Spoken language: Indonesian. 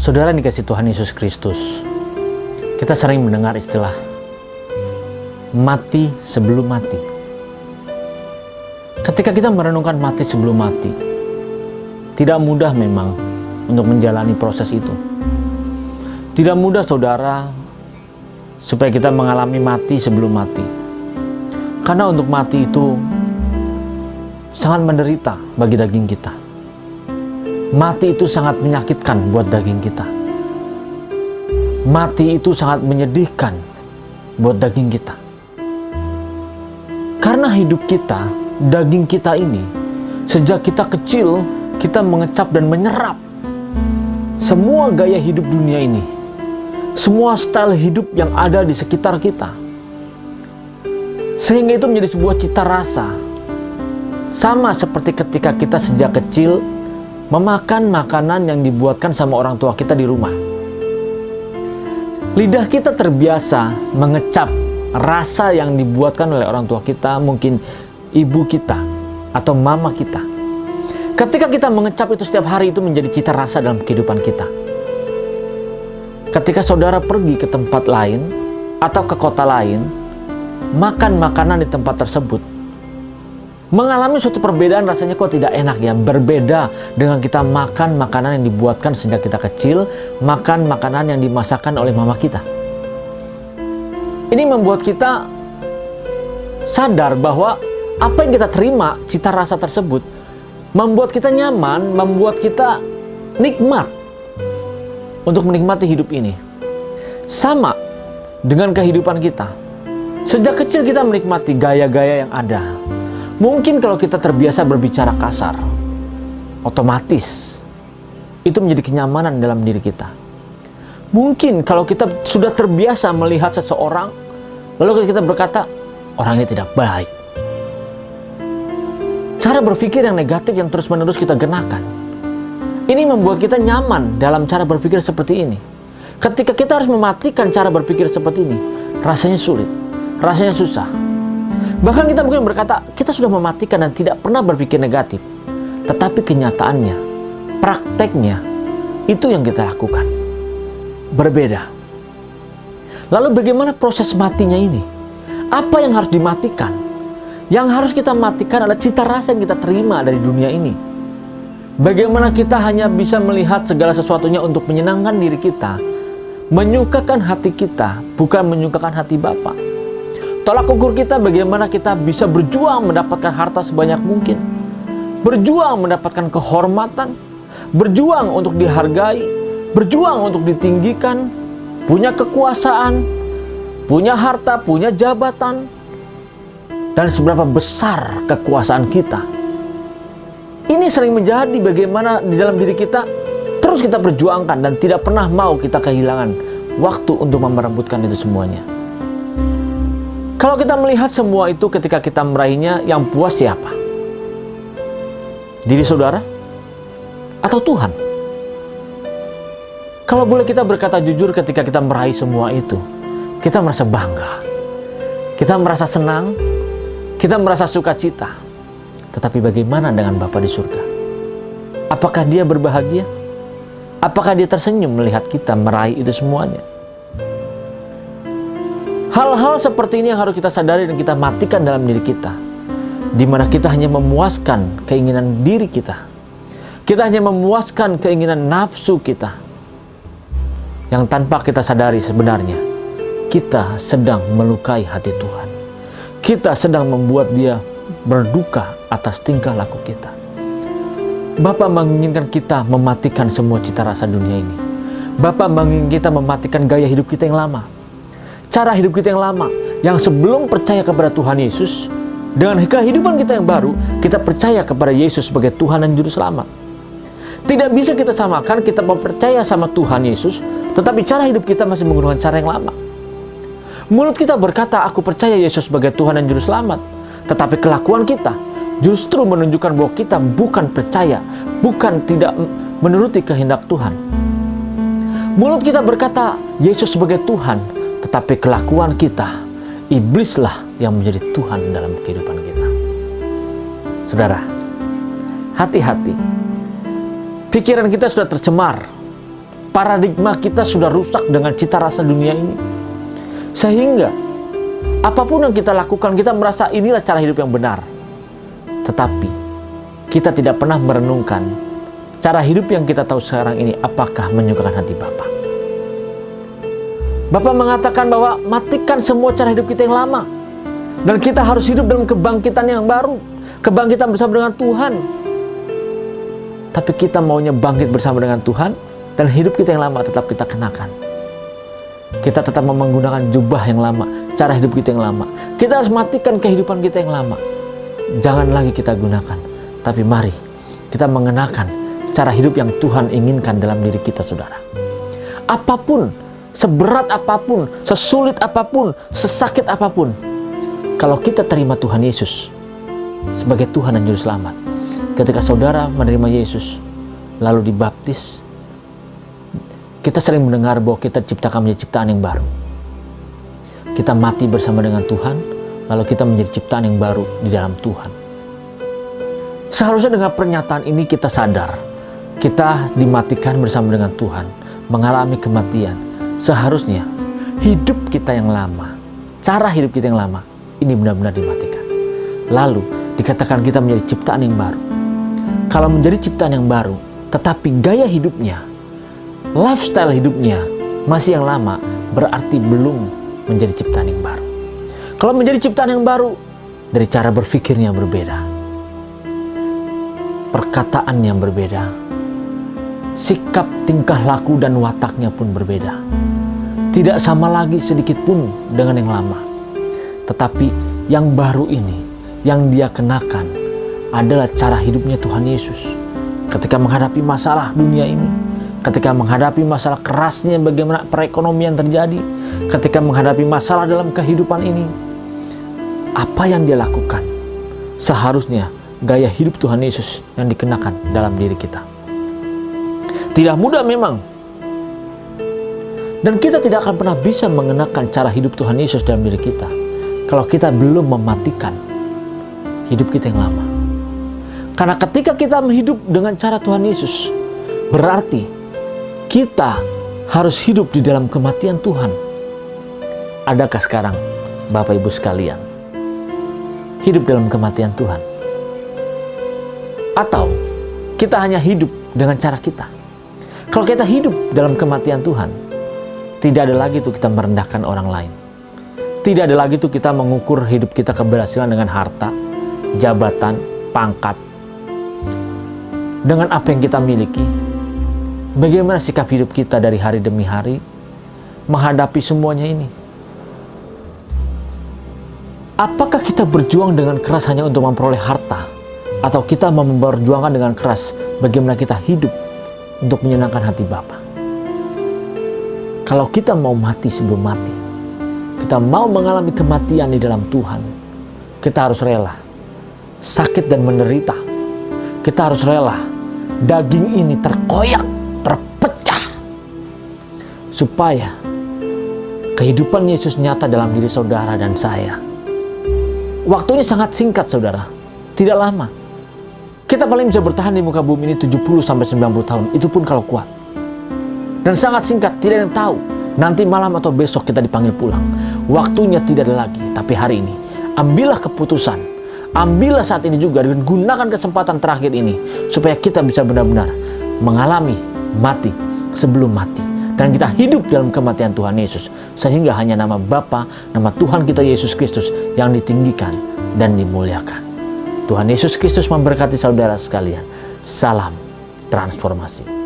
Saudara yang dikasihi Tuhan Yesus Kristus, kita sering mendengar istilah mati sebelum mati. Ketika kita merenungkan mati sebelum mati, tidak mudah memang untuk menjalani proses itu. Tidak mudah saudara supaya kita mengalami mati sebelum mati. Karena untuk mati itu sangat menderita bagi daging kita. Mati itu sangat menyakitkan buat daging kita. Mati itu sangat menyedihkan buat daging kita. Karena hidup kita, daging kita ini, sejak kita kecil, kita mengecap dan menyerap semua gaya hidup dunia ini. Semua style hidup yang ada di sekitar kita. Sehingga itu menjadi sebuah cita rasa. Sama seperti ketika kita sejak kecil memakan makanan yang dibuatkan sama orang tua kita di rumah. Lidah kita terbiasa mengecap rasa yang dibuatkan oleh orang tua kita, mungkin ibu kita atau mama kita. Ketika kita mengecap itu setiap hari, itu menjadi cita rasa dalam kehidupan kita. Ketika saudara pergi ke tempat lain atau ke kota lain, makan makanan di tempat tersebut, mengalami suatu perbedaan, rasanya kok tidak enak ya. Berbeda dengan kita makan makanan yang dibuatkan sejak kita kecil, makan makanan yang dimasakkan oleh mama kita. Ini membuat kita sadar bahwa apa yang kita terima, cita rasa tersebut, membuat kita nyaman, membuat kita nikmat untuk menikmati hidup ini. Sama dengan kehidupan kita. Sejak kecil kita menikmati gaya-gaya yang ada. Mungkin kalau kita terbiasa berbicara kasar, otomatis itu menjadi kenyamanan dalam diri kita. Mungkin kalau kita sudah terbiasa melihat seseorang, lalu kita berkata, orang ini tidak baik. Cara berpikir yang negatif yang terus-menerus kita gunakan. Ini membuat kita nyaman dalam cara berpikir seperti ini. Ketika kita harus mematikan cara berpikir seperti ini, rasanya sulit, rasanya susah. Bahkan kita mungkin berkata, kita sudah mematikan dan tidak pernah berpikir negatif. Tetapi kenyataannya, prakteknya, itu yang kita lakukan. Berbeda. Lalu bagaimana proses matinya ini? Apa yang harus dimatikan? Yang harus kita matikan adalah cita rasa yang kita terima dari dunia ini. Bagaimana kita hanya bisa melihat segala sesuatunya untuk menyenangkan diri kita, menyukakan hati kita, bukan menyukakan hati Bapa. Tolak ukur kita bagaimana kita bisa berjuang mendapatkan harta sebanyak mungkin, berjuang mendapatkan kehormatan, berjuang untuk dihargai, berjuang untuk ditinggikan, punya kekuasaan, punya harta, punya jabatan, dan seberapa besar kekuasaan kita. Ini sering menjadi bagaimana di dalam diri kita terus kita perjuangkan dan tidak pernah mau kita kehilangan waktu untuk merebutkan itu semuanya. Kalau kita melihat semua itu ketika kita meraihnya, yang puas siapa? Diri saudara? Atau Tuhan? Kalau boleh kita berkata jujur, ketika kita meraih semua itu, kita merasa bangga, kita merasa senang, kita merasa sukacita. Tetapi bagaimana dengan Bapa di surga? Apakah Dia berbahagia? Apakah Dia tersenyum melihat kita meraih itu semuanya? Hal-hal seperti ini yang harus kita sadari dan kita matikan dalam diri kita. Di mana kita hanya memuaskan keinginan diri kita. Kita hanya memuaskan keinginan nafsu kita. Yang tanpa kita sadari sebenarnya, kita sedang melukai hati Tuhan. Kita sedang membuat Dia berduka atas tingkah laku kita. Bapa menginginkan kita mematikan semua cita rasa dunia ini. Bapa menginginkan kita mematikan gaya hidup kita yang lama. Cara hidup kita yang lama, yang sebelum percaya kepada Tuhan Yesus, dengan kehidupan kita yang baru, kita percaya kepada Yesus sebagai Tuhan dan Juru Selamat. Tidak bisa kita samakan kita percaya sama Tuhan Yesus, tetapi cara hidup kita masih menggunakan cara yang lama. Mulut kita berkata, aku percaya Yesus sebagai Tuhan dan Juru Selamat, tetapi kelakuan kita justru menunjukkan bahwa kita bukan percaya, bukan tidak menuruti kehendak Tuhan. Mulut kita berkata, Yesus sebagai Tuhan, tetapi kelakuan kita, iblislah yang menjadi Tuhan dalam kehidupan kita. Saudara, hati-hati. Pikiran kita sudah tercemar Paradigma kita sudah rusak dengan cita rasa dunia ini. Sehingga apapun yang kita lakukan, kita merasa inilah cara hidup yang benar. Tetapi kita tidak pernah merenungkan cara hidup yang kita tahu sekarang ini apakah menyukakan hati Bapa. Bapa mengatakan bahwa matikan semua cara hidup kita yang lama. Dan kita harus hidup dalam kebangkitan yang baru. Kebangkitan bersama dengan Tuhan. Tapi kita maunya bangkit bersama dengan Tuhan, dan hidup kita yang lama tetap kita kenakan. Kita tetap menggunakan jubah yang lama, cara hidup kita yang lama. Kita harus matikan kehidupan kita yang lama. Jangan lagi kita gunakan. Tapi mari kita mengenakan cara hidup yang Tuhan inginkan dalam diri kita, saudara. Apapun, seberat apapun, sesulit apapun, sesakit apapun, kalau kita terima Tuhan Yesus sebagai Tuhan dan Juru Selamat, ketika saudara menerima Yesus lalu dibaptis, kita sering mendengar bahwa kita diciptakan menjadi ciptaan yang baru. Kita mati bersama dengan Tuhan, lalu kita menjadi ciptaan yang baru di dalam Tuhan. Seharusnya dengan pernyataan ini kita sadar, kita dimatikan bersama dengan Tuhan, mengalami kematian. Seharusnya hidup kita yang lama, cara hidup kita yang lama, ini benar-benar dimatikan. Lalu dikatakan kita menjadi ciptaan yang baru. Kalau menjadi ciptaan yang baru, tetapi gaya hidupnya, lifestyle hidupnya masih yang lama, berarti belum menjadi ciptaan yang baru. Kalau menjadi ciptaan yang baru, dari cara berpikirnya berbeda, perkataan yang berbeda, sikap, tingkah laku dan wataknya pun berbeda. Tidak sama lagi sedikit pun dengan yang lama. Tetapi yang baru ini, yang dia kenakan adalah cara hidupnya Tuhan Yesus. Ketika menghadapi masalah dunia ini, ketika menghadapi masalah kerasnya bagaimana perekonomian terjadi, ketika menghadapi masalah dalam kehidupan ini, apa yang dia lakukan? Seharusnya gaya hidup Tuhan Yesus yang dikenakan dalam diri kita. Tidak mudah memang. Dan kita tidak akan pernah bisa mengenakan cara hidup Tuhan Yesus dalam diri kita kalau kita belum mematikan hidup kita yang lama. Karena ketika kita hidup dengan cara Tuhan Yesus, berarti kita harus hidup di dalam kematian Tuhan. Adakah sekarang Bapak Ibu sekalian hidup dalam kematian Tuhan? Atau kita hanya hidup dengan cara kita? Kalau kita hidup dalam kematian Tuhan, tidak ada lagi tuh kita merendahkan orang lain. Tidak ada lagi tuh kita mengukur hidup kita keberhasilan dengan harta, jabatan, pangkat, dengan apa yang kita miliki. Bagaimana sikap hidup kita dari hari demi hari menghadapi semuanya ini? Apakah kita berjuang dengan keras hanya untuk memperoleh harta? Atau kita memperjuangkan dengan keras bagaimana kita hidup untuk menyenangkan hati Bapa? Kalau kita mau mati sebelum mati, kita mau mengalami kematian di dalam Tuhan, kita harus rela sakit dan menderita. Kita harus rela daging ini terkoyak, terpecah, supaya kehidupan Yesus nyata dalam diri saudara dan saya. Waktunya sangat singkat, saudara. Tidak lama. Kita paling bisa bertahan di muka bumi ini 70-90 tahun. Itu pun kalau kuat. Dan sangat singkat, tidak ada yang tahu. Nanti malam atau besok kita dipanggil pulang. Waktunya tidak ada lagi. Tapi hari ini, ambillah keputusan. Ambillah saat ini juga. Dan gunakan kesempatan terakhir ini. Supaya kita bisa benar-benar mengalami mati sebelum mati. Dan kita hidup dalam kematian Tuhan Yesus. Sehingga hanya nama Bapa, nama Tuhan kita Yesus Kristus yang ditinggikan dan dimuliakan. Tuhan Yesus Kristus memberkati saudara sekalian. Salam transformasi.